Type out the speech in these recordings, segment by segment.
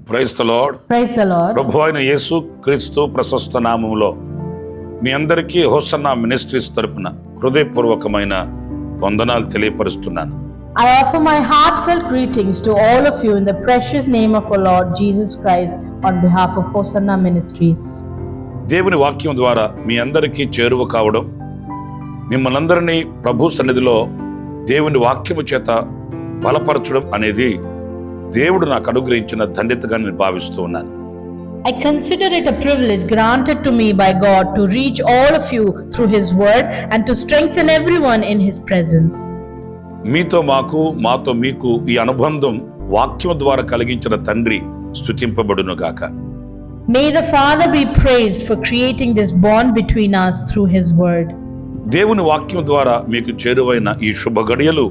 Praise the lord. Praise the Lord. ప్రభు అయిన యేసు క్రీస్తు ప్రశస్త నామములో మీ అందరికీ హోసన్నా మినిస్ట్రీస్ తరపున హృదయపూర్వకమైన వందనాలు తెలియపరుస్తున్నాను. I offer my heartfelt greetings to all of you in the precious name of our Lord Jesus Christ on behalf of Hosanna Ministries. దేవుని వాక్యం ద్వారా మీ అందరికీ చేరువ కావడం, మిమ్మల్ని అందరినీ ప్రభు సన్నిధిలో దేవుని వాక్యము చేత బలపరచడం అనేది దేవుడు నాకు అనుగ్రహించిన ధన్యతగా నేను భావిస్తూ ఉన్నాను. I consider it a privilege granted to me by God to reach all of you through His word and to strengthen everyone in His presence. మీతో మాతో మీకు ఈ అనుబంధం వాక్యం ద్వారా కలిగించిన తండ్రి స్తుతింపబడును గాక. May the Father be praised for creating this bond between us through His word. దేవుని వాక్యం ద్వారా మీకు చేరువైన ఈ శుభ గడియలు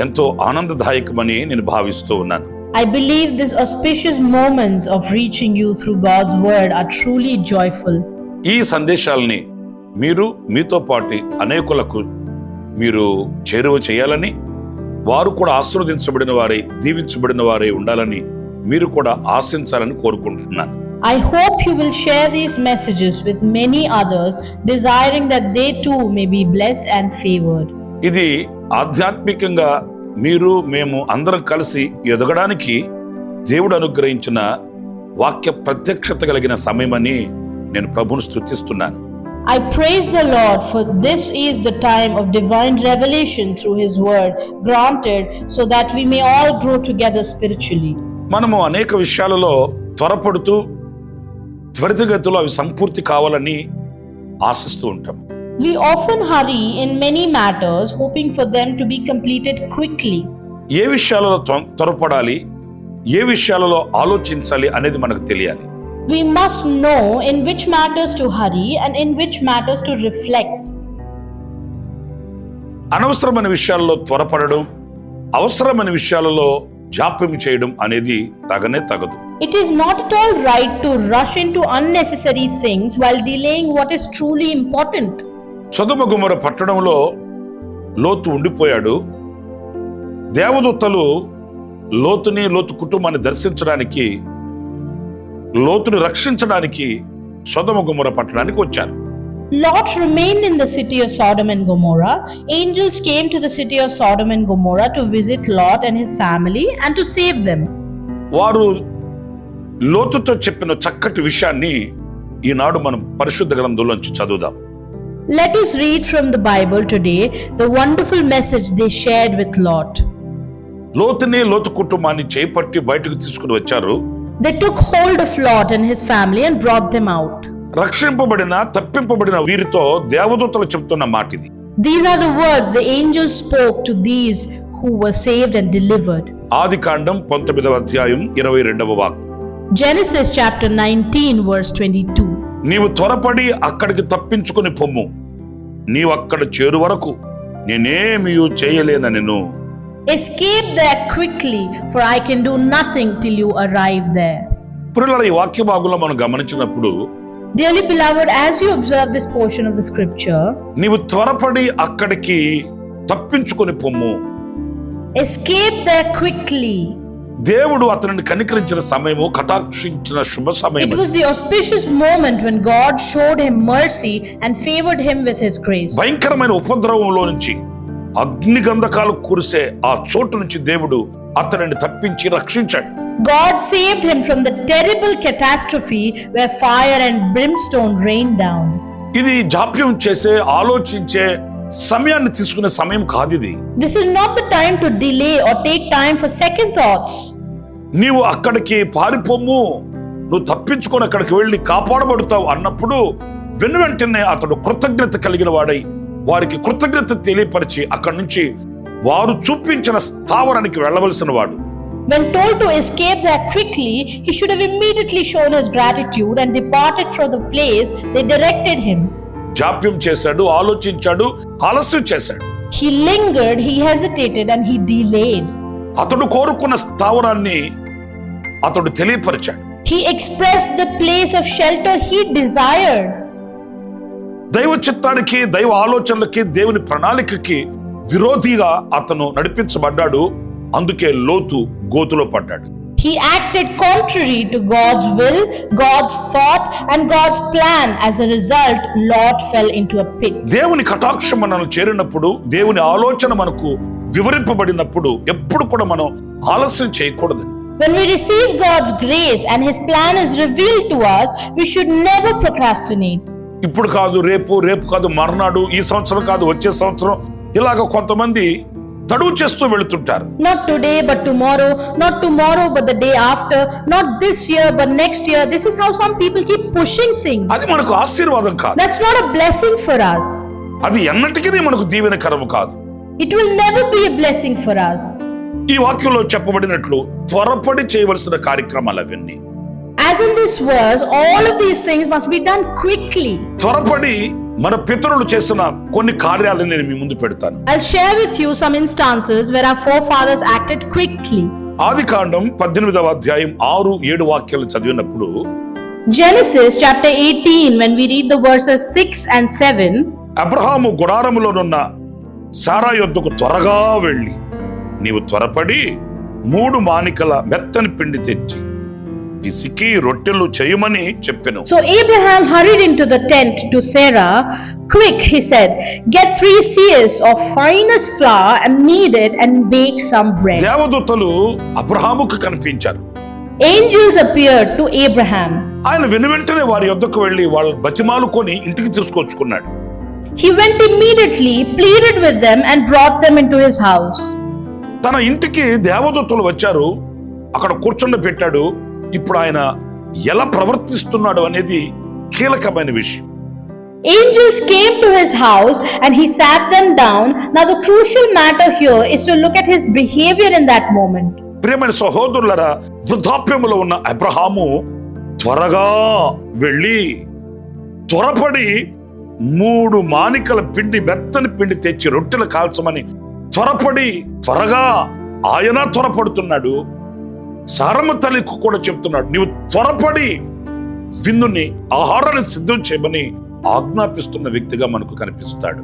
ఎంతో ఆనందదాయకమని నేను భావిస్తూ ఉన్నాను. I believe these auspicious moments of reaching you through God's word are truly joyful. ఈ సందేశాలని మీరు మీతో పాటు అనేకులకు మీరు చేరువ చేయాలని, వారు కూడా ఆశీర్వదించబడిన వారై దీవించబడిన వారై ఉండాలని మీరు కూడా ఆశించాలని కోరుకుంటున్నాను. I hope you will share these messages with many others, desiring that they too may be blessed and favored. ఇది ఆధ్యాత్మికంగా మేము అందరం కలిసి ఎదగడానికి దేవుడు అనుగ్రహించిన వాక్య ప్రత్యక్షత కలిగిన సమయమని నేను ప్రభువును స్తుతిస్తున్నాను. I praise the Lord, for this is the time of divine revelation through His word granted so that we may all grow together spiritually. మనము అనేక విషయాలలో త్వరపడుతూ త్వరితగతిలో అవి సంపూర్తి కావాలని ఆశిస్తూ ఉంటాం. We often hurry in many matters, hoping for them to be completed quickly. ఏ విషయాలలో త్వరపడాలి, ఏ విషయాలలో ఆలోచించాలి అనేది మనకు తెలియాలి. We must know in which matters to hurry and in which matters to reflect. అనవసరమైన విషయాలలో త్వరపడడం, అవసరమైన విషయాలలో జాప్యం చేయడం అనేది తగదు. It is not at all right to rush into unnecessary things while delaying what is truly important. సొదొమ గొమొర్రా పట్టణంలో లోతు ఉండిపోయాడు. దేవదూతలు లోతు కుటుంబాన్ని దర్శించడానికి, లోతుని రక్షించడానికి సొదొమ గొమొర్రా పట్టణానికి వచ్చారు. Lot remained in the city of Sodom and Gomorrah. Angels came to the city of Sodom and Gomorrah to visit Lot and his family and to save them. వారు లోతుతో చెప్పిన చక్కటి విషయాన్ని ఈనాడు మనం పరిశుద్ధ గ్రంథంలోంచి చదువుదాం. Let us read from the Bible today the wonderful message they shared with Lot. లోతు కుటుంబాన్ని చేపట్టి బయటకు తీసుకుని వచ్చారు. They took hold of Lot and his family and brought them out. తప్పింపబడిన వీరితో దేవదూతలు చెప్తున్న మాట ఇది. These are the words the angels spoke to these who were saved and delivered. ఆదికాండం 19వ అధ్యాయం 22వ వాక్యం. Genesis chapter 19 verse 22. నీవు త్వరపడి అక్కడికి తప్పించుకుని పొమ్ము, నీవు అక్కడ చేరు వరకు నేనేమీ చేయలేనెను. Escape there quickly, for I can do nothing till you arrive there. ప్రియులారా, ఈ వాక్య భాగంలో మనం గమనించినప్పుడు, Dearly beloved, as you observe this portion of the scripture, నీవు త్వరపడి అక్కడికి తప్పించుకుని పొమ్ము. Escape there quickly. దేవుడు అతనిని కనికరించిన సమయము, కటాక్షించిన శుభ సమయం. It was the auspicious moment when God showed him mercy and favored him with His grace. భయంకరమైన ఉపద్రవంలో నుంచి, అగ్ని గంధకాలు కురిసే ఆ చోటు నుంచి దేవుడు అతనిని తప్పించి రక్షించాడు. God saved him from the terrible catastrophe where fire and brimstone rained down. ఇది జాప్యం చేసే, ఆలోచించే సమయాన్ని తీసుకునే సమయం కాదు ఇది. This is not the time to delay or take time for second thoughts. నీవు అక్కడికి పారిపోము, నువ్వు తప్పించుకొని అక్కడికి వెళ్ళి కాపాడబడతావు అన్నప్పుడు వెంటనే అతడు కృతజ్ఞత కలిగిన వాడై వారికి కృతజ్ఞత తెలియపరిచి అక్కడి నుంచి వారు చూపించిన స్థావరానికి వెళ్ళవలసిన వాడు. When told to escape there quickly, he should have immediately shown his gratitude and departed from the place they directed him. జాప్యం చేశాడు, ఆలోచించాడు, ఆలస్యం చేశాడు. He lingered, he hesitated, and he delayed. అతడు కోరుకున్న స్థావరాన్ని అతడు తెలియపరిచాడు. He expressed the place of shelter he desired. దైవ చిత్తానికి, దైవ ఆలోచనలకి, దేవుని ప్రణాళికకి విరోధిగా అతను నడిపించబడ్డాడు. అందుకే లోతు గోతులో పడ్డాడు. He acted contrary to God's will, God's thought, and God's plan. As a result, Lot fell into a pit. దేవుని కటాక్షం మనల్ని చేరినప్పుడు, దేవుని ఆలోచన మనకు వివరింపబడినప్పుడు ఎప్పుడు కూడా మనం ఆలస్యం చేయకూడదు. When we receive God's grace and His plan is revealed to us, we should never procrastinate. ఇప్పుడు కాదు రేపు, రేపు కాదు మర్నాడు, ఈ సంవత్సరం కాదు వచ్చే సంవత్సరం, ఇలాగ కొంతమంది తడువు చేస్తూ వెళుతుంటారు. Not today but tomorrow, not tomorrow but the day after, not this year but next year. This is how some people keep pushing things. అది మనకు ఆశీర్వాదం కాదు. That's not a blessing for us. అది ఎన్నటికీ మనకు దీవెనకరం కాదు. It will never be a blessing for us. ఈ వాక్యంలో చెప్పబడినట్లు త్వరపడి చేయవలసిన కార్యక్రమాలు అవన్నీ. As in this verse, all of these things must be done quickly. త్వరపడి మన పితరులు చేసిన కొన్ని కార్యాలను నేను మీ ముందు పెడతాను. I'll share with you some instances where our forefathers acted quickly. ఆదికాండం 18వ అధ్యాయం 6-7 వాక్యాలు చదివినప్పుడు, Genesis chapter 18, when we read the verses 6 and 7, Abraham గుడారములోనున్న సారా యొద్దకు త్వరగా వెళ్ళి, నీవు త్వరపడి 3 మానికల మెత్తని పిండి తెచ్చి పిసికి రొట్టెలు చేయమని చెప్పెను. So Abraham hurried into the tent to Sarah. Quick, he said, get 3 seahs of finest flour and knead it and bake some bread. దేవదూతలు అబ్రహాముకు కనిపించారు. Angels appeared to Abraham. ఆయన వెనువెంటనే వారి యొద్దకు వెళ్ళి వాళ్ళ బతిమాలుకొని ఇంటికి తీసుకొచ్చుకున్నాడు. He went immediately, pleaded with them and brought them into his house. తన ఇంటికి దేవదూతలు వచ్చారు, అక్కడ కూర్చుండ పెట్టాడు. ఇప్పుడు ఆయన ఎలా ప్రవర్తిస్తున్నాడు అనేది కీలకమైన విషయం. Angels came to his house and he sat them down. Now the crucial matter here is to look at his behavior in that moment. ప్రియమైన సహోదరులారా, వృద్ధాప్యములో ఉన్న అబ్రహాము త్వరగా వెళ్ళి త్వరపడి 3 మానికల పిండి మెత్తని పిండి తెచ్చి రొట్టెలు కాల్చమని త్వరగా ఆయన త్వరపడుతున్నాడు. సారమ్మ తల్లికి కూడా చెప్తున్నాడు, నీవు త్వరపడి విందుని ఆహారాన్ని సిద్ధం చేయమని ఆజ్ఞాపిస్తున్న వ్యక్తిగా మనకు కనిపిస్తాడు.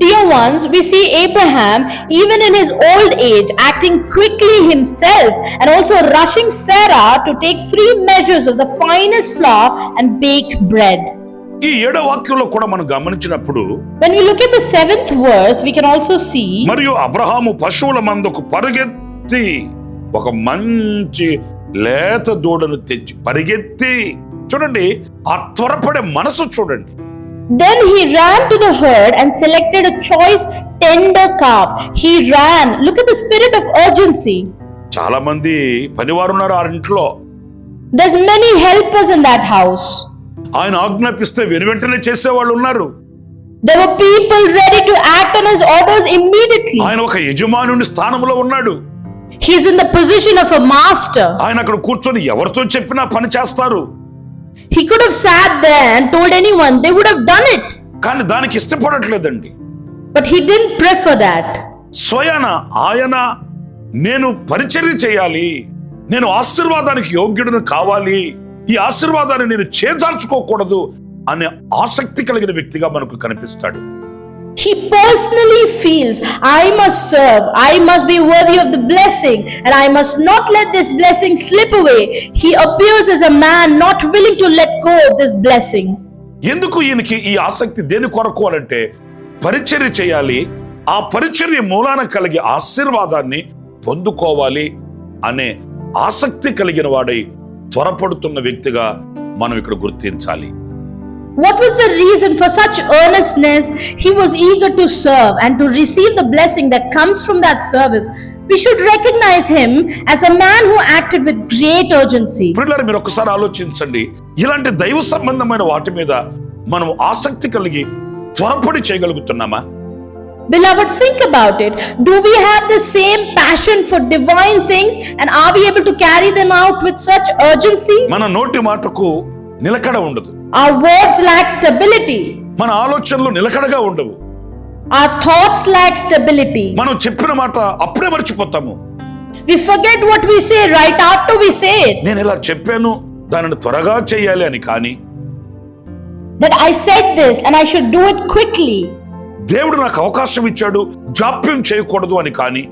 Dear ones, we see Abraham, even in his old age, acting quickly himself and also rushing Sarah to take 3 measures of the finest flour and bake bread. ఈ 7వ వాక్యంలో కూడా మనం గమనించినప్పుడు, when we look at the 7th verse, we can also see, మరియు అబ్రహాము పశువుల మందకు పరిగెత్తి ఒక మంచి లేత దూడను తెచ్చి పరిగెత్తి, చూడండి ఆ త్వరపడే మనసు చూడండి. then he ran to the herd and selected a choice tender calf. He ran. Look at the spirit of urgency. చాలా మంది పనివారు ఉన్నారు ఆ ఇంట్లో. There's many helpers in that house. ఆయన ఆజ్ఞాపిస్తే వెనువెంటనే చేసేవాళ్ళు ఉన్నారు. There were people ready to act on his orders immediately. ఆయన ఒక యజమానుని స్థానంలో ఉన్నాడు. He's in the position of a master. ఆయన అక్కడ కూర్చొని ఎవరితో చెప్పినా పని చేస్తారు. He could have sat there and told anyone, they would have done it. కానీ దానికి ఇష్టపడట్లేదండి. But he didn't prefer that. స్వయాన ఆయన నేను పరిచర్య చేయాలి, నేను ఆశీర్వాదానికి యోగ్యుడిని కావాలి, ఈ ఆశీర్వాదాన్ని నేను చేజార్చుకోకూడదు అనే ఆసక్తి కలిగిన వ్యక్తిగా మనకు కనిపిస్తాడు. He personally feels, I must serve, I must be worthy of the blessing, and I must not let this blessing slip away. He appears as a man not willing to let go of this blessing. ఎందుకు ఈయనకి ఈ ఆసక్తి దేని కొరకు అంటే, పరిచర్య చేయాలి, ఆ పరిచర్య మూలాన కలిగే ఆశీర్వాదాన్ని పొందుకోవాలి అనే ఆసక్తి కలిగిన వాడై త్వరపడుతున్న వ్యక్తిగా మనం ఇక్కడ గుర్తించాలి. What was the reason for such earnestness? He was eager to serve and to receive the blessing that comes from that service. We should recognize him as a man who acted with great urgency. ప్రియులారా, మీరు ఒకసారి ఆలోచించండి, ఇలాంటి దైవ సంబంధమైన వాటి మీద మనం ఆసక్తి కలిగి త్వరపడి చేయగలుగుతున్నామా? Beloved, think about it. Do we have the same passion for divine things, and are we able to carry them out with such urgency? మన నోటి మాటకు నిలకడ ఉండదు. Our words lack stability. మన ఆలోచనలు నిలకడగా ఉండవు. Our thoughts lack stability. మనం చెప్పిన మాట అప్పుడే మర్చిపోతాము. We forget what we say right after we say it. నేను ఇలా చెప్పాను, దానిని త్వరగా చేయాలి అని, కానీ that I said this and I should do it quickly. దేవుడు నాకు అవకాశం ఇచ్చాడు, జాప్యం చేయకూడదు అని, కానీ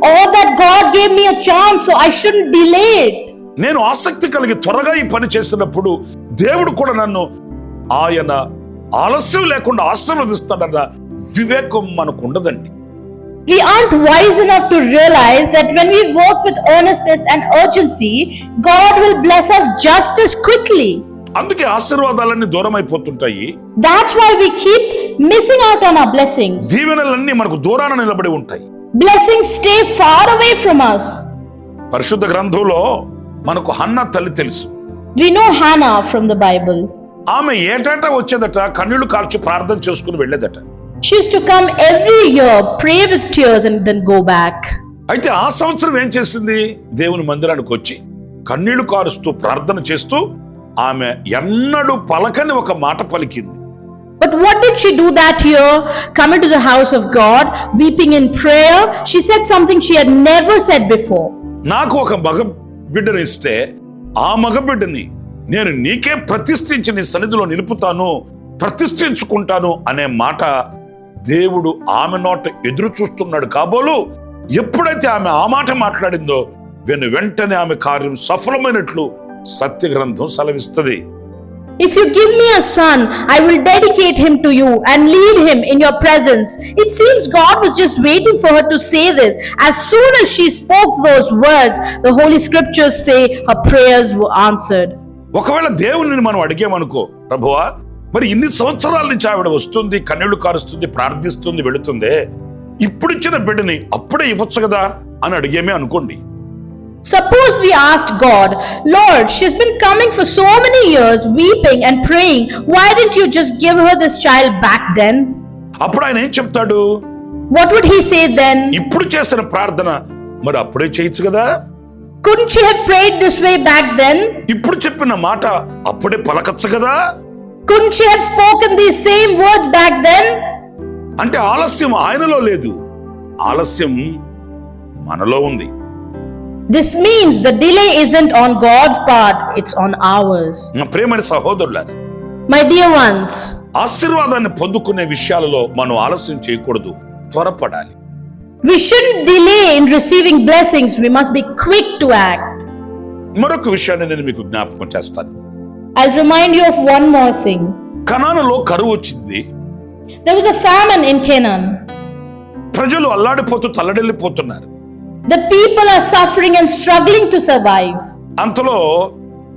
or that God gave me a chance, so I shouldn't delay it. నేను ఆసక్తి కలిగి త్వరగా ఈ పని చేసినప్పుడు దేవుడు కూడా నన్ను ఆయన ఆలస్యం లేకుండా ఆశీర్వదిస్తాడన్న వివేకం మనకు ఉండదండి. We aren't wise enough to realize that when we work with earnestness and urgency, God will bless us just as quickly. అందుకే ఆశీర్వాదాలన్నీ దూరం అయిపోతుంటాయి. That's why we keep missing out on our blessings. దీవెనలన్నీ మనకు దూరాన నిలబడి ఉంటాయి. Blessings stay far away from us. పరిశుద్ధ గ్రంథంలో మనకు Hannah తల్లి తెలుసు. We know Hannah from the Bible. ఆమె ఏటేటా వచ్చేదట, కన్నీళ్లు కార్చి ప్రార్థన చేసుకుని వెళ్ళేదట. She used to come every year, pray with tears and then go back. అయితే ఆ సంవత్సరం ఏం చేసింది? దేవుని మందిరానికి వచ్చి కన్నీళ్లు కారుస్తూ ప్రార్థన చేస్తూ ఆమె ఎన్నడూ పలకని ఒక మాట పలికింది. But what did she do that year? Coming to the house of God, weeping in prayer, she said something she had never said before. నాకు ఒక మగ బిడ్డను ఇస్తే ఆ మగ బిడ్డని నేను నీకే ప్రతిష్ఠించి నీ సన్నిధిలో నిలుపుతాను, ప్రతిష్ఠించుకుంటాను అనే మాట దేవుడు ఆమె నోట ఎదురు చూస్తున్నాడు కాబోలు. ఎప్పుడైతే ఆమె ఆ మాట మాట్లాడిందో వెంటనే ఆమె కార్యం సఫలమైనట్లు సత్య గ్రంథం సెలవిస్తుంది. If you give me a son, I will dedicate him to you and lead him in your presence. It seems God was just waiting for her to say this. As soon as she spoke those words, the Holy Scriptures say her prayers were answered. ఒకవేళ దేవుని మనం అడిగామనుకో, ప్రభువా మరి ఇన్ని సంవత్సరాల నుంచి ఆవిడ వస్తుంది, కన్నీళ్లు కారుస్తుంది, ప్రార్థిస్తుంది, వెళుతుంది, ఇప్పుడు ఇచ్చిన బిడ్డని అప్పుడే ఇవ్వచ్చు కదా అని అడిగేమే అనుకోండి. Suppose we asked God, Lord, she's been coming for so many years, weeping and praying. Why didn't you just give her this child back then? అప్పుడు ఆయన ఏం చెప్తాడు? What would he say then? ఇప్పుడు చేసిన ప్రార్థన మరి అప్పుడే చేయొచ్చు కదా. Couldn't she have prayed this way back then? ఇప్పుడు చెప్పిన మాట అప్పుడే పలకచ్చు కదా. Couldn't she have spoken these same words back then? అంటే ఆలస్యం ఆయనలో లేదు, ఆలస్యం మనలో ఉంది. This means the delay isn't on God's part, it's on ours. నా ప్రియమైన సహోదరులారా, My dear ones, ఆశీర్వాదాన్ని పొందుకునే విషయాలలో మనం ఆలస్యం చేయకూడదు, త్వరపడాలి. we shouldn't delay in receiving blessings, we must be quick to act. మరొక విషయాన్ని నేను మీకు జ్ఞాపకం చేస్తాను. I'll remind you of one more thing. కనానులో కరువు వచ్చింది. There was a famine in Canaan. ప్రజలు అల్లాడిపోతూ తల్లడిల్లిపోతున్నారు. The people are suffering and struggling to survive. అంతలో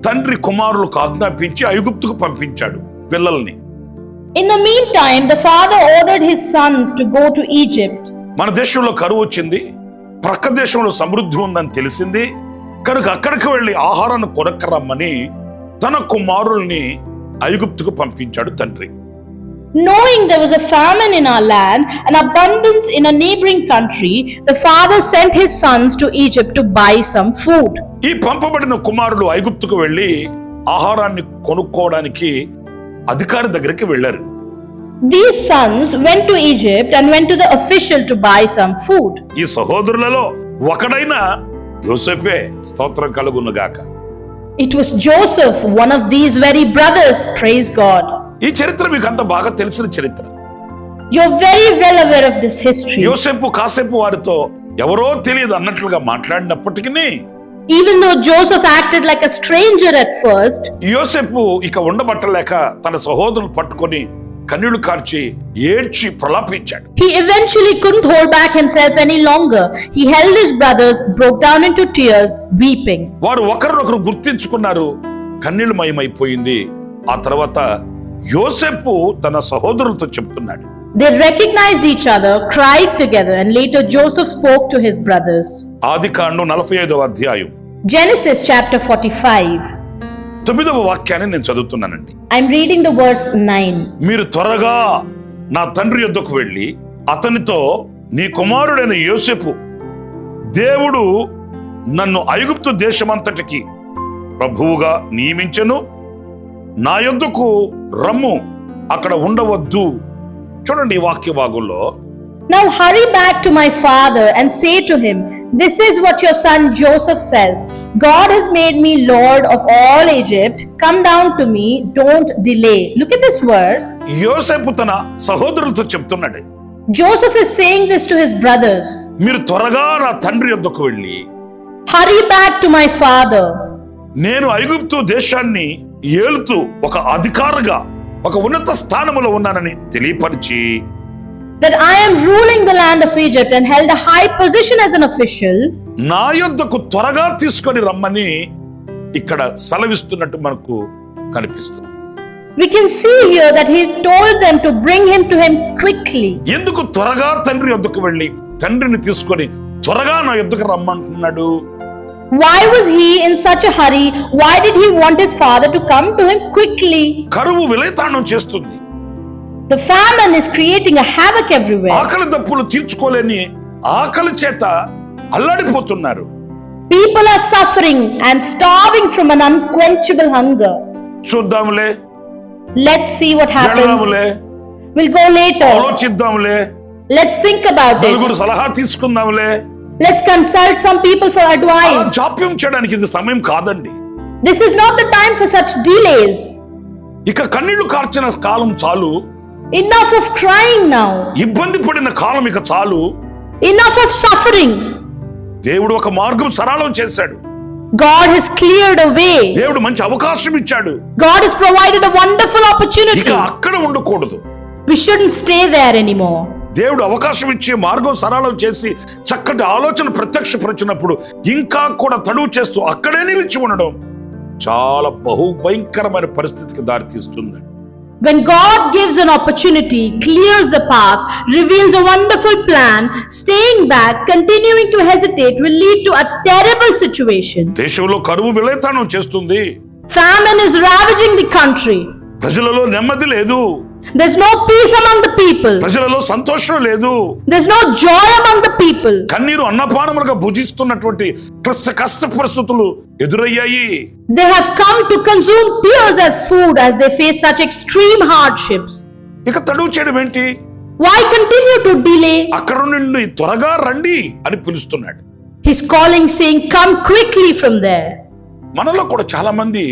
తండ్రి కుమారులకు ఆజ్ఞాపించి ఐగుప్తుకు పంపించాడు పిల్లల్ని. In the meantime, the father ordered his sons to go to Egypt. మన దేశంలో కరువు వచ్చింది, ప్రక్క దేశంలో సమృద్ధి ఉందని తెలిసింది కనుక అక్కడికి వెళ్లి ఆహారాన్ని కొనక్కరమ్మని తన కుమారుల్ని ఐగుప్తుకు పంపించాడు తండ్రి. Knowing there was a famine in our land and abundance in a neighboring country, the father sent his sons to Egypt to buy some food. ఈ పంపబడిన కుమారులు ఐగుప్తుకు వెళ్లి ఆహారాన్ని కొనుక్కోవడానికి అధికారి దగ్గరికి వెళ్లారు. These sons went to Egypt and went to the official to buy some food. ఈ సహోదరులలో ఒకడైన యోసేపే, స్తోత్రం కలుగునుగాక. It was Joseph, one of these very brothers, praise God. ఈ చరిత్ర మీకు అంత బాగా తెలిసిన చరిత్ర. You're very well aware of this history. యోసేపు కాసేపు వారితో ఎవరో తెలియదు అన్నట్లుగా మాట్లాడినప్పటికీ, Even though Joseph acted like a stranger at first, యోసేపు ఇక ఉండబట్టలేక తన సహోదరులు పట్టుకొని కన్నీళ్లు కార్చి ఏడ్చి ప్రలాపించాడు. he eventually couldn't hold back himself any longer. He held his brothers, broke down into tears, weeping. వారు ఒకరినొకరు గుర్తించుకున్నారు, కన్నీళ్లు మయమైపోయింది. ఆ తర్వాత యోసేపు తన సహోదరులతో చెప్తున్నాడు. They recognized each other, cried together, and later Joseph spoke to his brothers. ఆదికాండం 45వ అధ్యాయం Genesis chapter 45. 9వ వాక్యాన్ని నేను చదువుతున్నానండి. I'm reading the verse 9. మీరు త్వరగా నా తండ్రి యొద్దకు వెళ్ళి అతనితో, నీ కుమారుడైన యోసేపు దేవుడు నన్ను ఐగుప్తు దేశమంతటికి ప్రభువుగా నియమించెను, నా యొద్దకు రమ్ము, అక్కడ ఉండవద్దు. చూడండి ఈ వాక్య భాగంలో, Now hurry back to my father and say to him, this is what your son Joseph says. God has made me Lord of all Egypt. Come down to me, don't delay. Look at this verse. యోసేపు తన సహోదరులతో చెప్తున్నాడు, Joseph is saying this to his brothers. మీరు త్వరగా నా తండ్రి యొద్దకు వెళ్ళి, Hurry back to my father. నేను ఐగుప్తు దేశాన్ని ఏలుతూ ఒక అధికారిగా ఒక ఉన్నత స్థానములో ఉన్నానని తెలియపరిచి, That I am ruling the land of Egypt and held a high position as an official. నా యొద్దకు త్వరగా తీసుకొని రమ్మని ఇక్కడ సెలవిస్తున్నట్టు మనకు కనిపిస్తుంది. We can see here that he told them to bring him to him quickly. ఎందుకు త్వరగా తండ్రి యొద్దకు వెళ్ళి తండ్రిని తీసుకొని త్వరగా నా యొద్దకు రమ్మంటున్నాడు? Why was he in such a hurry? Why did he want his father to come to him quickly? కరువు విలయతాండం చేస్తుంది. The famine is creating a havoc everywhere. ఆకలి దప్పులు తీర్చుకోలేని ఆకలి చేత అల్లాడిపోతున్నారు. People are suffering and starving from an unquenchable hunger. చూద్దాంలే, Let's see what happens. వెళదాంలే, We'll go later. ఆలోచిద్దాంలే, Let's think about it. నలుగురు సలహా తీసుకుందాంలే. Let's consult some people for అలా advice. జాప్యం చేయడానికి ఇది సమయం కాదండి. This is not the time for such delays. ఇక కన్నీళ్లు కార్చిన కాలం చాలు. Enough of crying now. ఇబ్బంది పడిన కాలం ఇక చాలు. Enough of suffering. దేవుడు ఒక మార్గం సరళం చేశాడు. God has cleared a way. దేవుడు మంచి అవకాశం ఇచ్చాడు. God has provided a wonderful opportunity. ఇక అక్కడ ఉండకూడదు. We shouldn't stay there anymore. దేవుడు అవకాశం ఇచ్చి మార్గం సరళం చేసి చక్కటి ఆలోచన ప్రత్యక్షపరిచినప్పుడు ఇంకా కూడా తడువు చేస్తూ అక్కడే నిలిచి ఉండడం చాలా భయంకరమైన పరిస్థితికి దారితీస్తుంది. When God gives an opportunity, clears the path, reveals a wonderful plan, staying back, continuing to hesitate will lead to a terrible situation. దేశంలో కరువు విలయతాండం చేస్తుంది. Famine is ravaging the country. ప్రజలలో నెమ్మది లేదు. There's no peace among the people. ప్రజలలో సంతోషం లేదు. There's no joy among the people. కన్నీరు అన్నపానములుగా భుజిస్తున్నటువంటి కష్ట పరిస్థితులు ఎదురయ్యాయి. They have come to consume tears as food as they face such extreme hardships. ఇక తడువు చేయడం ఏంటి? Why continue to delay? అక్కడ నుండి త్వరగా రండి అని పిలుస్తున్నాడు. He's calling, saying, come quickly from there. మనలో కూడా చాలా మంది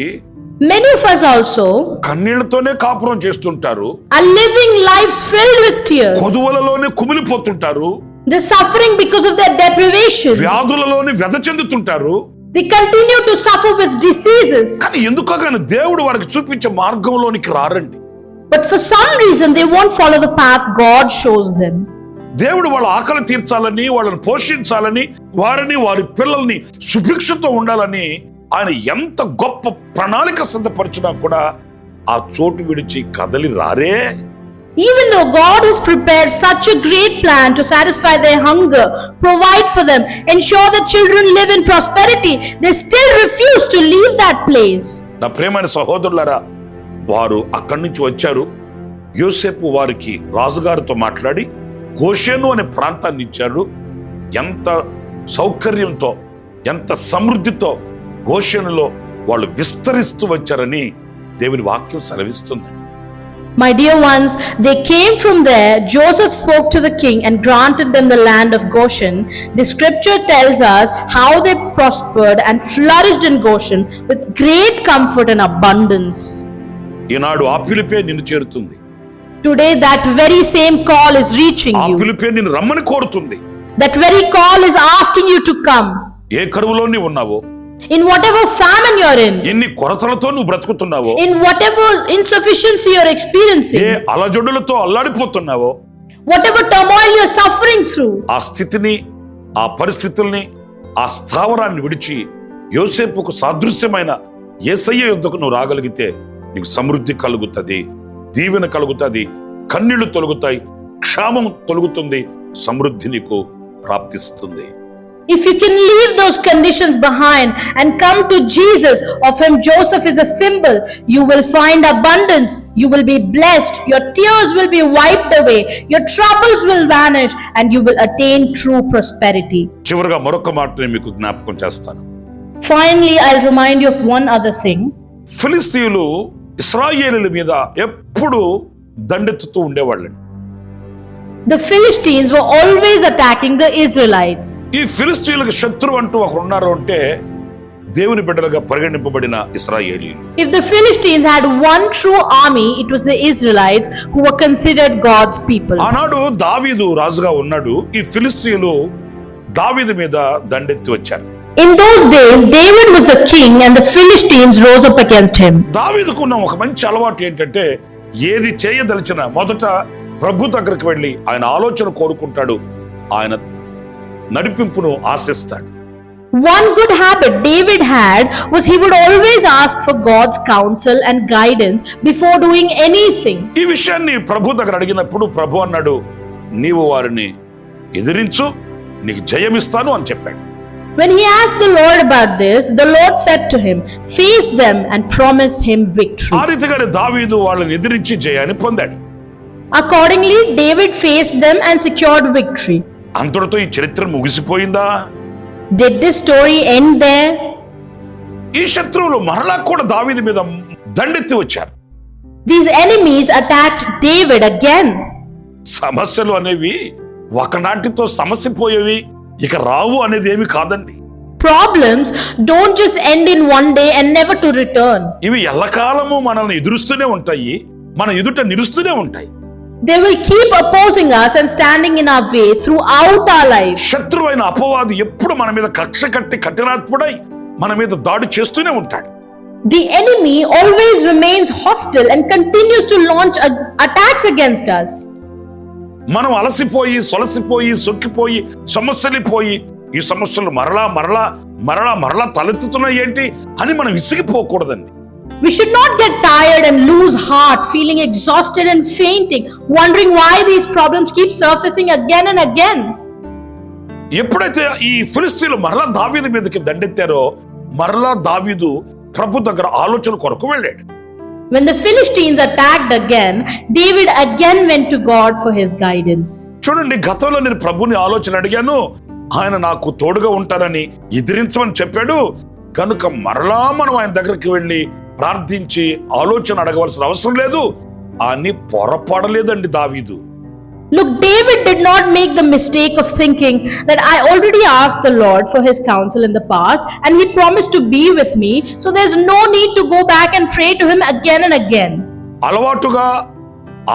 Many of us also కన్నీళ్లతోనే కాపురం చేస్తుంటారు. are living lives filled with tears. కొదువలలోనే కుమిలిపోతుంటారు. They're suffering because of their deprivations. వ్యాధులలోనే వ్యధ చెందుతుంటారు. They continue to suffer with diseases. కానీ ఎందుకో కానీ దేవుడు వారికి చూపించే మార్గంలోనికి రారండి. But for some reason, they won't follow the path God shows them. దేవుడు వాళ్ళ ఆకలి తీర్చాలని, వాళ్ళని పోషించాలని, వారిని వారి పిల్లల్ని సుభిక్షతో ఉండాలని ఆయన ఎంత గొప్ప ప్రణాళిక సిద్ధపరిచినా కూడా ఆ చోటు విడిచి కదలి రారే. Even though God has prepared such a great plan to satisfy their hunger, provide for them, ensure that children live in prosperity, they still refuse to leave that place. నా ప్రియమైన సహోదరులారా, వారు అక్కడి నుంచి వచ్చారు. యోసేపు వారికి రాజుగారితో మాట్లాడి గోషెను అనే ప్రాంతాన్ని ఇచ్చాడు. ఎంత సౌకర్యంతో, ఎంత సమృద్ధితో గోషెనులో వాళ్ళు విస్తరిస్తూ వచ్చారని దేవుని వాక్యం సెలవిస్తుంది. My dear ones, they came from there. Joseph spoke to the king and granted them the land of Goshen. The scripture tells us how they prospered and flourished in Goshen with great comfort and abundance. ఈనాడు ఆ పిలుపే నిన్ను చేరుతుంది. Today that very same call is reaching ఆ you. పిలుపే నిన్ను రమ్మని కోరుతుంది. That very call is asking you to come. ఏ కరువులో నీవు ఉన్నావో, In whatever famine you're in, ఎన్ని కొరతలతో నువ్వు బ్రతుకుతున్నావో, in whatever insufficiency you're A experiencing, అలజడులతో అల్లాడిపోతున్నావో, whatever turmoil you're suffering through, ఆ స్థితిని, ఆ పరిస్థితుల్ని, ఆ స్థావరాన్ని విడిచి యోసేపుకు సాదృశ్యమైన యేసయ్య యొద్దకు నువ్వు రాగలిగితే నీకు సమృద్ధి కలుగుతుంది, దీవెన కలుగుతుంది, కన్నీళ్లు తొలగుతాయి, క్షామం తొలగుతుంది, సమృద్ధి నీకు ప్రాప్తిస్తుంది. if you can leave those conditions behind and come to Jesus, of whom Joseph is a symbol, you will find abundance, you will be blessed, your tears will be wiped away, your troubles will vanish, and you will attain true prosperity. చివరగా మరొక మాట నేను మీకు జ్ఞాపకం చేస్తాను. Finally, I'll remind you of one other thing. ఫిలిస్తీయులు ఇశ్రాయేలీయుల మీద ఎప్పుడు దండెత్తుతూ ఉండేవాళ్ళండి. The Philistines were always attacking the Israelites. ఈ ఫిలిస్తీయులకు శత్రువు అంటూ ఒకరు ఉన్నారు అంటే దేవుని బిడ్డలుగా పరిగణింపబడిన ఇశ్రాయేలీయులు. If the Philistines had one true army, it was the Israelites who were considered God's people. ఆనాడు దావీదు రాజుగా ఉన్నాడు. ఈ ఫిలిష్తీయులు దావీదు మీద దండెత్తి వచ్చారు. In those days, David was the king and the Philistines rose up against him. దావీదుకున్న ఒక మంచి అలవాటు ఏంటంటే ఏది చేయదలిచినా మొదట ప్రభు దగ్గరికి వెళ్ళి ఆయన ఆలోచన కోరుకుంటాడు, ఆయన నడిపింపును ఆశిస్తాడు. One good habit David had was he would always ask for God's counsel and guidance before doing anything. ఈ విషయాన్ని ప్రభు దగ్గర అడిగినప్పుడు ప్రభు అన్నాడు, నీవు వారిని ఎదిరించు, నీకు జయమిస్తాను అని చెప్పాడు. When he asked the Lord about this, the Lord said to him, face them, and promised him victory. ఆ రీతిగానే దావీదు వాళ్ళని ఎదిరించి జయాన్ని పొందాడు. Accordingly, David faced them and secured victory. అంతటితో ఈ చరిత్ర ముగిసిపోయిందా? Did this story end there? ఈ శత్రువులు మరలా కూడా దావీదు మీద దండెత్తి వచ్చారు. These enemies attacked David again. సమస్యలు అనేవి ఒకనాటితో సమసిపోయేవి, ఇక రావు అనేది ఏమి కాదండి. Problems don't just end in one day and never to return. ఇవి ఎల్లకాలము మనల్ని ఎదురుస్తూనే ఉంటాయి, మన ఎదుట నిలుస్తూనే ఉంటాయి. They will keep opposing us and standing in our way throughout our lives. శత్రువైన అపవాది ఎప్పుడు మన మీద కక్ష కట్టి కఠినాత్ముడై మన మీద దాడి చేస్తూనే ఉంటాడు. The enemy always remains hostile and continues to launch attacks against us. మనం అలసిపోయి సొలసిపోయి సొక్కిపోయి సమస్యలిపోయి ఈ సమస్యలు మరలా మరలా మరలా మరలా తలెత్తుతున్నాయి ఏంటి అని మనం విసిగిపోకూడదండి. We should not get tired and lose heart, feeling exhausted and fainting, wondering why these problems keep surfacing again and again. ఎప్పుడైతే ఈ ఫిలిష్తీయులు మరలా దావీదు మీదకి దండెత్తారో మరలా దావీదు ప్రభు దగ్గర ఆలోచన కొరకు వెళ్ళాడు. When the Philistines attacked again, David again went to God for his guidance. చూడండి, గతంలో నేను ప్రభుని ఆలోచన అడిగాను, ఆయన నాకు తోడుగా ఉంటారని ఎదిరించమని చెప్పాడు కనుక మరలా మనం ఆయన దగ్గరికి వెళ్ళి ప్రార్థించి ఆలోచన అడగవలసిన అవసరం లేదు అని పొరపడలేదండి దావీదు. Look, David did not make the mistake of thinking that I already asked the Lord for his counsel in the past and he promised to be with me, so there's no need to go back and pray to him again and again. అలవాటుగా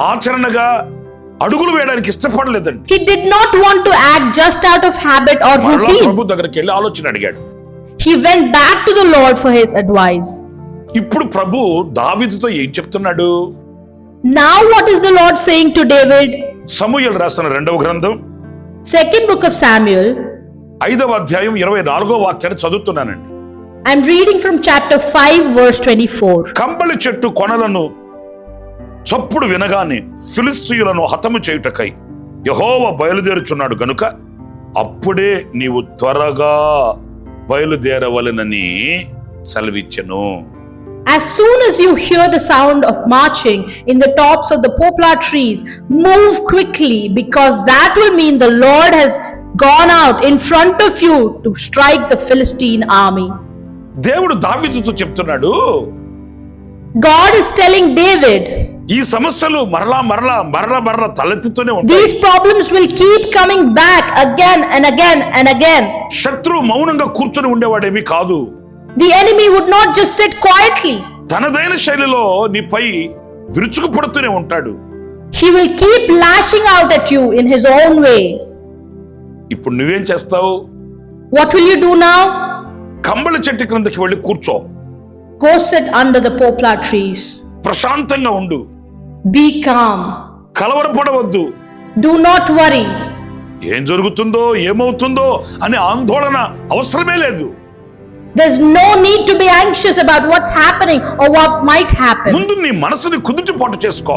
ఆచరణగా అడుగులు వేయడానికి ఇష్టపడలేదండి. He did not want to act just out of habit or మరలా routine. ప్రభు దగ్గరికి వెళ్ళి ఆలోచన అడిగాడు. He went back to the Lord for his advice. ఇప్పుడు ప్రభు దావీదుతో ఏం చెప్తున్నాడు? Now what is the Lord saying to David? సమూయేలు రాసిన 2వ గ్రంథం Second book of Samuel. 5వ అధ్యాయం 24వ వాక్యాన్ని చదువుతున్నానండి. I'm reading from chapter 5 verse 24. కంబళి చెట్టు కొనలను చప్పుడు వినగానే ఫిలిష్తీయులను హతము చేయుటకై యెహోవా బయలుదేరుచున్నాడు గనుక అప్పుడే నీవు త్వరగా బయలుదేరవలెనని సెలవిచ్చెను. As soon as you hear the sound of marching in the tops of the poplar trees, move quickly, because that will mean the Lord has gone out in front of you to strike the Philistine army. దేవుడు దావీదుతో చెప్తున్నాడు, God is telling David, ఈ సమస్యలు మరలా మరలా మరలా మరలా తలెత్తుతూనే ఉంటాయి. these problems will keep coming back again and again and again. శత్రువు మౌనంగా కూర్చొని ఉండేవాడేమీ కాదు. The enemy would not just sit quietly. తనదైన శైలిలో నీపై విరుచుకుపడుతూనే ఉంటాడు. He will keep lashing out at you in his own way. ఇప్పుడు నువ్వేం చేస్తావు? What will you do now? కంబళి చెట్టు క్రిందకి వెళ్ళి కూర్చో. Go sit under the poplar trees. ప్రశాంతంగా ఉండు. Be calm. కలవరపడవద్దు. Do not worry. ఏం జరుగుతుందో ఏమవుతుందో అనే ఆందోళన అవసరమే లేదు. There's no need to be anxious about what's happening or what might happen. ముందు నీ మనసుని కుదుటపాటు చేసుకో.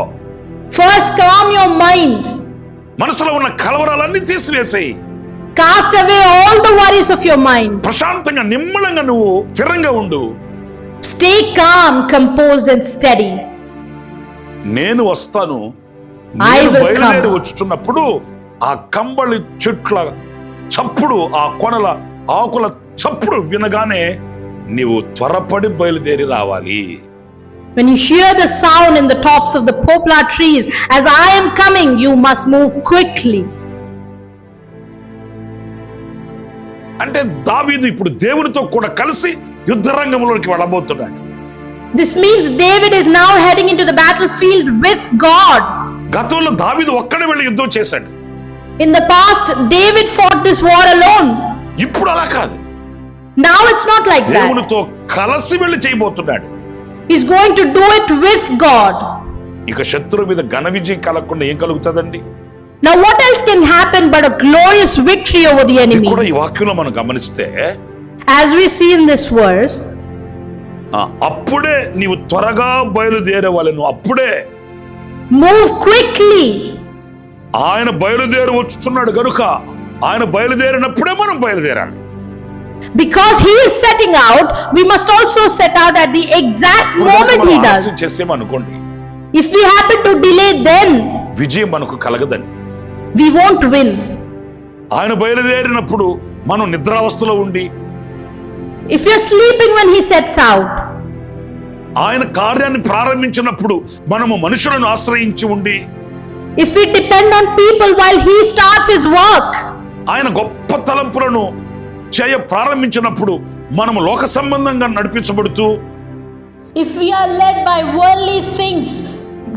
First, calm your mind. మనసులో ఉన్న కలవరాలన్నీ తీసివేసేయి. Cast away all the worries of your mind. ప్రశాంతంగా నిమ్మలంగా నువ్వు స్థిరంగా ఉండు. Stay calm, composed and steady. నేను వస్తాను. I నేను will బయలుదేరి come. వచ్చుతున్నప్పుడు ఆ కంబళి చెట్ల చప్పుడు, ఆ కొనల ఆకుల చప్పుడు వినగానే నీవు త్వరపడి బయలుదేరి రావాలి. When you hear the sound in the tops of the poplar trees, as I am coming, you must move quickly. అంటే దావీదు ఇప్పుడు దేవునితో కూడా కలిసి యుద్ధ రంగంలోకి వెళ్ళబోతున్నాడు. This means David is now heading into the battlefield with God. గతంలో దావీదు ఒక్కడే వెళ్ళి యుద్ధం చేశాడు. In the past, David fought this war alone. ఇప్పుడు అలా కాదు. Now it's not like that. దేవునితో కలిసి వెళ్ళి చేయబోతున్నాడు. He's going to do it with God. ఇక శత్రువు మీద ఘన విజయం కలగకుండా ఏం కలుగుతుందండి? Now what else can happen but a glorious victory over the ఇది కూడా enemy? ఈ వాక్యంలో మనం గమనిస్తే, As we see in this verse, అప్పుడే నీవు త్వరగా బయలుదేరవలెను. అప్పుడే move quickly. ఆయన బయలుదేరి వచ్చుచున్నాడు గనుక ఆయన బయలుదేరినప్పుడే మనం బయలుదేరాలి. Because he is setting out, we must also set out at the exact moment he does. చేసేమనుకోండి, If we happen to delay, then విజయం మనకు కలగదండి. we won't win. ఆయన బయలుదేరినప్పుడు మనం నిద్రావస్థలో ఉండి, If you're sleeping when he sets out, ఆయన కార్యాన్ని ప్రారంభించినప్పుడు మనము మనుషులను ఆశ్రయించి ఉండి, if we depend on people while he starts his work, ఆయన గొప్ప తలంపులను చేయ ప్రారంభించినప్పుడు మనము లోక సంబంధంగా నడిపించబడుతూ, If we are led by worldly things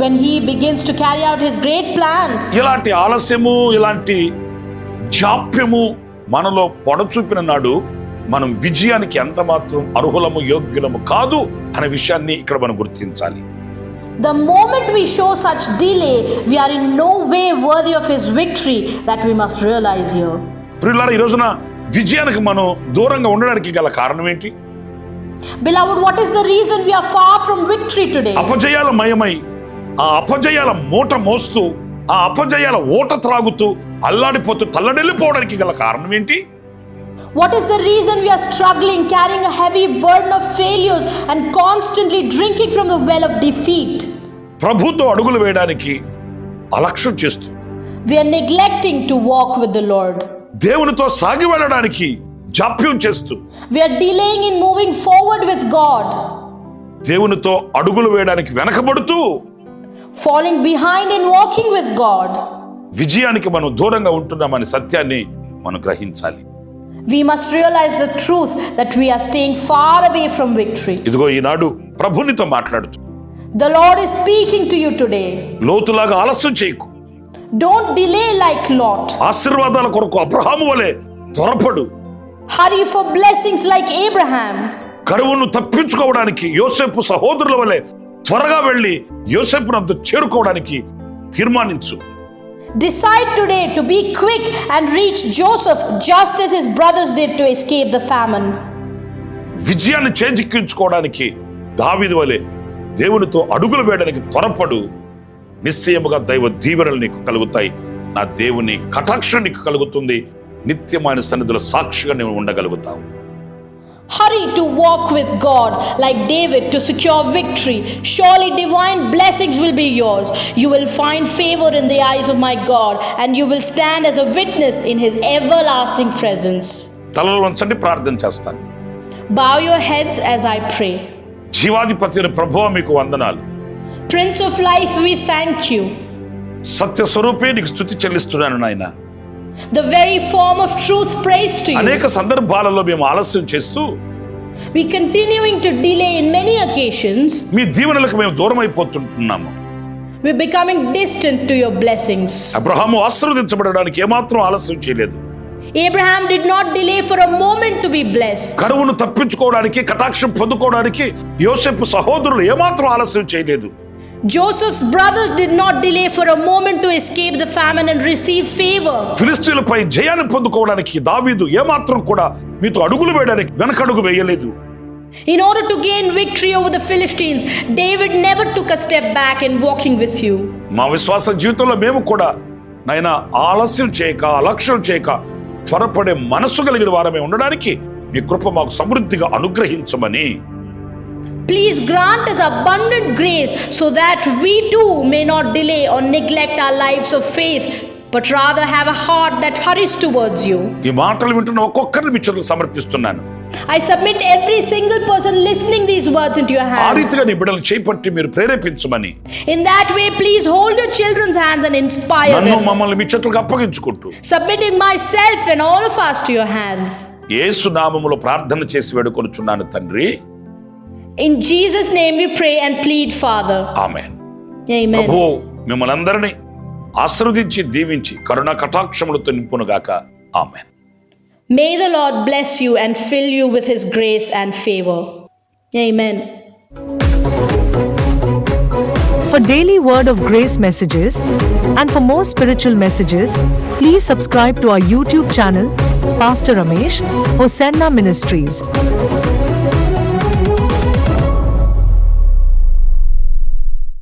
when he begins to carry out his great plans, ఇలాంటి ఆలస్యము, ఇలాంటి జాప్యము మనలో పొడచూపిన నాడు మనం విజయానికి ఎంత మాత్రం అర్హులము, యోగ్యులము కాదు అనే విషయాన్ని ఇక్కడ మనం గుర్తించాలి. the moment we show such delay, we are in no way worthy of his victory. That we must realize here. ప్రియులారా, ఈ రోజున విజయానికి మనం దూరంగా ఉండడానికి గల కారణం ఏంటి? Beloved, what is the reason we are far from victory today? అపజయాల మయమై, ఆ అపజయాల మూట మోస్తూ, ఆ అపజయాల ఓట త్రాగుతూ, అల్లాడిపోతూ తల్లడిల్లిపోవడానికి గల కారణం ఏంటి? What is the reason we are struggling, carrying a heavy burden of failures and constantly drinking from the well of defeat? ప్రభుతో అడుగులు వేయడానికి అలక్ష్యం చేస్తూ, We are neglecting to walk with the Lord. దేవునితో సాగి వెళ్ళడానికి జాప్యం చేస్తూ, We are delaying in moving forward with God, దేవునితో అడుగులు వేయడానికి వెనకబడుతూ, falling behind in walking with God. విజయానికి మనం దూరంగా ఉంటున్నామనే సత్యాన్ని మనం గ్రహించాలి. We must realize the truth that we are staying far away from victory. ఇదిగో ఈనాడు ప్రభునితో మాట్లాడుతూ, The Lord is speaking to you today. లోతులాగా ఆలస్యం చేయకు. Don't delay like Lot. ఆశీర్వాదాల కొరకు అబ్రహాము వలె త్వరపడు. Hurry for blessings like Abraham. కరువును తప్పించుకోవడానికి యోసేపు సహోదరుల వలె త్వరగా వెళ్ళి యోసేపునంత చేరుకోవడానికి తీర్మానించు. Decide today to be quick and reach Joseph just as his brothers did to escape the famine. విజయాన్ని చేజిక్కించుకోవడానికి దావీదు వలె దేవునితో అడుగులు వేయడానికి త్వరపడు. నిశ్చయముగా దైవ దీవెనలు నీకు కలుగుతాయి. నా దేవుని కటాక్షం నీకు కలుగుతుంది. నిత్యమైన సన్నిధిలో సాక్షిగా నీవు ఉండగలుగుతావు. Hurry to walk with God like David to secure victory. Surely divine blessings will be yours. You will find favor in the eyes of my God, and you will stand as a witness in his everlasting presence. తలలు వంచండి, ప్రార్థన చేస్తాను. Bow your heads as I pray. జీవాధిపతి అయిన ప్రభువా, మీకు వందనాలు. Prince of life, we thank you. సత్య స్వరూపే నీకు స్తుతి చెల్లిస్తున్నాను నాయన. The very form of truth, praise to you. అనేక సందర్భాలలో మేము ఆలస్యం చేస్తూ, We continuing to delay in many occasions. మీ దీవెనలకు మేము దూరం అయిపోతుంటున్నాము. We're becoming distant to your blessings. Abraham ఆశీర్వదించబడడానికి ఏమాత్రం ఆలస్యం చేయలేదు. Abraham did not delay for a moment to be blessed. కరువును తప్పించుకోవడానికి, కటాక్షం పొందుకోవడానికి యోసేపు సహోదరులు ఏమాత్రం ఆలస్యం చేయలేదు. Joseph's brothers did not delay for a moment to escape the famine and receive favor. ఫిలిష్తీయులపై జయాన్ని పొందుకోవడానికి దావీదు ఏమాత్రం కూడా మీతో అడుగులు వేయడానికి వెనకడుగు వేయలేదు. In order to gain victory over the Philistines, David never took a step back in walking with you. మా విశ్వాస జీవితంలో మేము కూడా నాయన ఆలస్యం చేయక, అలక్ష్యం చేయక, త్వరపడే మనస్సు కలిగిన వారమే ఉండడానికి మీ కృప మాకు సమృద్ధిగా అనుగ్రహించమని, Please grant us abundant grace so that we too may not delay or neglect our lives of faith, but rather have a heart that hurries towards you. ఈ మాటలు వింటున్న ఒక్కొక్కరిని మీ చేతులకు సమర్పిస్తున్నాను. I submit every single person listening these words into your ఆ hands. రీతిగా నీ బిడ్డలను చేపట్టి మీరు ప్రేరేపించమని In that way, please hold your children's hands and inspire నన్ను them. మమ్మల్ని మీ చేతులకు అప్పగించుకుంటూ Submitting myself and all of us to your hands. యేసు నామములో ప్రార్థన చేసి వేడుకొనుచున్నాను తండ్రి. In Jesus' name we pray and plead, Father. Amen. Amen. ప్రభు మిమ్మల్ని అందరినీ ఆశీర్వదించి దీవించి కరుణా కటాక్షములతో నింపునుగాక. ఆమేన్. May the Lord bless you and fill you with his grace and favor. Amen. For daily Word of Grace messages and for more spiritual messages, please subscribe to our YouTube channel, Pastor Ramesh, Hosanna Ministries.